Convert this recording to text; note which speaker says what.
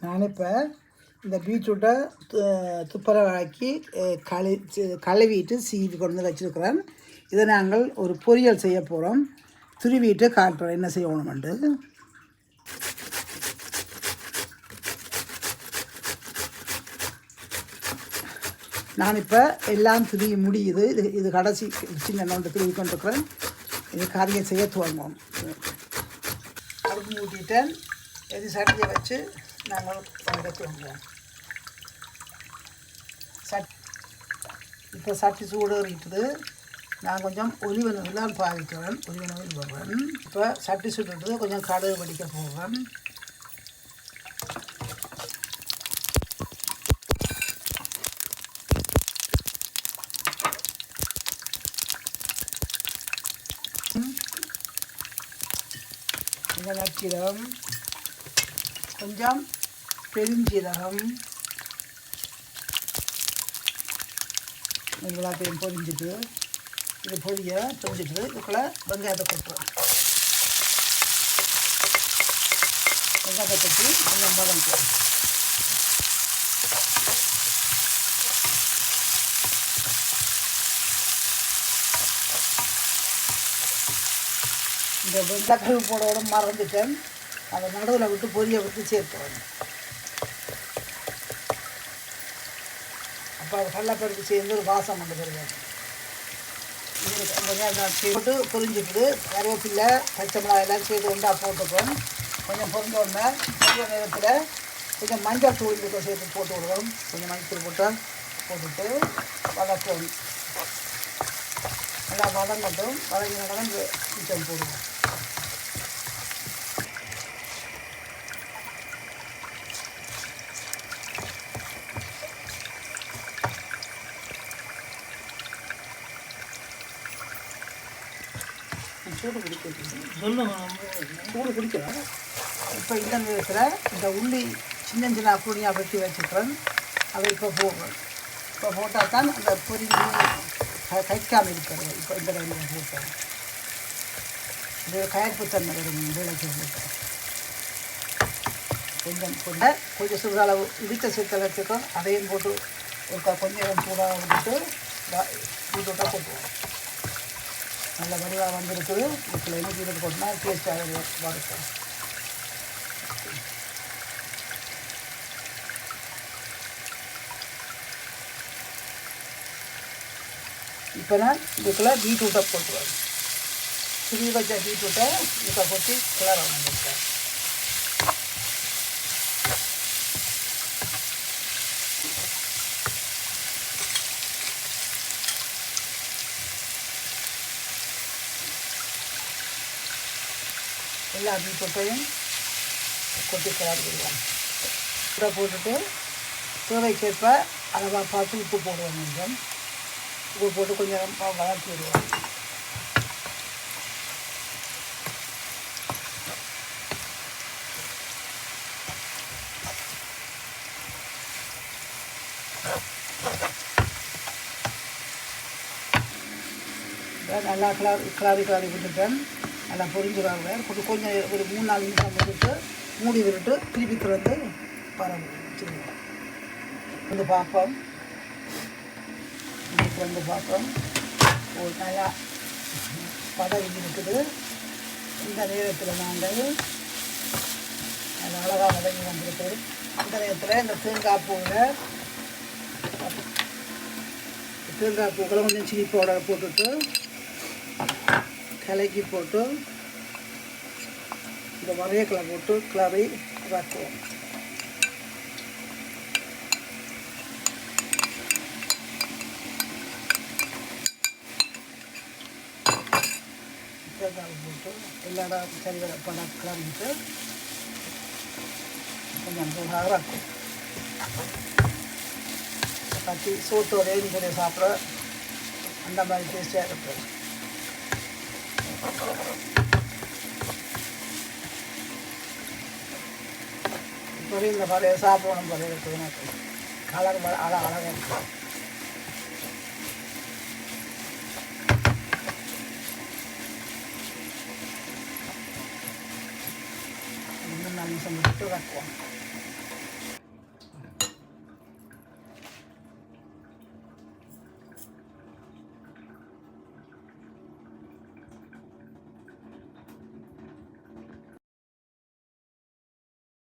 Speaker 1: நான் இப்போ இந்த பீட்ரூட்டை துப்புரவாக்கி கழுவிட்டு சீவி கொண்டு வந்து வச்சுருக்கிறேன். இதை நாங்கள் ஒரு பொரியல் செய்ய போகிறோம். துருவிட்டு காட்டுறோம் என்ன செய்யணுமெண்டு. நான் இப்போ எல்லாம் துருவி முடியுது. இது கடைசி சின்ன நோண்டு துருவி கொண்டிருக்கிறேன். இது காரியை செய்ய துவங்குவோம். அடுப்பு மூட்டிட்டேன். இது சட்டியை வச்சு நாங்கள் சமைக்க துவங்குவோம். இப்போ சட்டி சூடேறிட்டுது. நான் கொஞ்சம் ஒலிவனெல்லாம் பாதிக்கிறேன். ஒலிவனவில் போடுறேன். இப்போ சட்டி சுட்டுட்டு கொஞ்சம் கடுகு வடிக்க போடுறேன். கொஞ்சம் நச்சீரகம், கொஞ்சம் பெருஞ்சீரகம், எல்லாத்தையும் பொரிஞ்சிட்டு இது பொரிஞ்சிட்டு இதுக்குள்ளே வெங்காயத்தை கொட்டுறோம். வெங்காயத்தை கொட்டி கொஞ்சம் வதக்குறோம். இந்த வெங்காயம் போடோட மறந்துட்டேன். அதை நடுவில் விட்டு பொரிய விட்டு சேர்த்துறோம். அப்போ அது கடலைப்பருப்பு சேர்ந்து ஒரு வாசம் கொண்டு வருவாங்க. போட்டு பொரிஞ்சிட்டு கருவேப்பிலை பச்சை மிளகாய் எல்லாம் சேர்த்து ஒன்றா போட்டுப்போம். கொஞ்சம் பொரிஞ்சோடனே பொரிய நேரத்தில் கொஞ்சம் மஞ்சள் தூள் சேர்த்து போட்டு விடுவோம். கொஞ்சம் மஞ்சள் போட்டுட்டு வதக்குவோம். நல்லா வதங்கட்டும். வதங்கினாலும் கிச்சன் போடுவோம். சூடு குடிக்கலாம். இப்போ இந்த நேரத்தில் இந்த உள்ளி சின்ன சின்ன புளியாக வெட்டி வச்சுக்கிறேன். அதை இப்போ போடுறேன். இப்போ போட்டால் தான் அந்த பொரிஞ்சு கைக்காமல் இருக்கிறது. இப்போ இந்த டைமில் போட்டேன். இது கயப்புத்தன்மை வரும். விளைச்சி போட்டேன். கொஞ்சம் சுடுகளவு இடித்த சேர்த்த வச்சுக்கிறோம். அதையும் போட்டு ஒரு கொஞ்சம் சூடாக விட்டுட்டு பீட்ரூட்டாக போட்டுருவோம். நல்ல வடிவாக வந்துருக்குது. இப்போ என்ன பீட்ரூட் போட்டுனா டேஸ்ட்டாக வறுக்கும். இப்போ நான் இதுக்குள்ளே பீட்ரூட்டை போட்டுருவேன். சிறு வச்ச பீட்ரூட்டை இப்போ போட்டு கிளற வந்துருக்கேன். எல்லா பீட்ரூட்டையும் கொட்டி கிளறி விடுவோம். உப்பை போட்டுட்டு தேவைக்கேற்ப அளவாக பார்த்து உப்பு போடுவோம். கொஞ்சம் உப்பு போட்டு கொஞ்சம் வளர்த்தி விடுவோம். நல்லா கிளறி விட்டுட்டேன். நல்லா பொரிஞ்சுருவாங்க. கொஞ்சம் ஒரு 3-4 நிமிஷம் விட்டுட்டு மூடி விட்டுட்டு திருப்பி திறந்து வச்சுருவோம். வந்து பார்ப்போம். வந்து பார்ப்போம். நல்லா பதவி இருக்குது. இந்த நேரத்தில் நாங்கள் நல்லா அழகாக வதங்கி வந்துருக்கு. அந்த நேரத்தில் இந்த தேங்காய் பூக்களை கொஞ்சம் சில்லி பவுடர் போட்டுட்டு கலக்கி போட்டு இந்த வரையக்களை போட்டு கிளறி வச்சுவோம். போட்டு எல்லா சரி படம் கிளறிட்டு கொஞ்சம் சூடாக இருக்கும். சப்பாத்தி சோத்தோட கூட சாப்பிட அந்த மாதிரி டேஸ்ட்டாக இருக்கும். இப்போ இந்த பழைய சாப்பிடணும் போல இருக்குது. எனக்கு கலர் அழகாக இருக்கும். நிமிஷம் விட்டு வைக்குவோம்.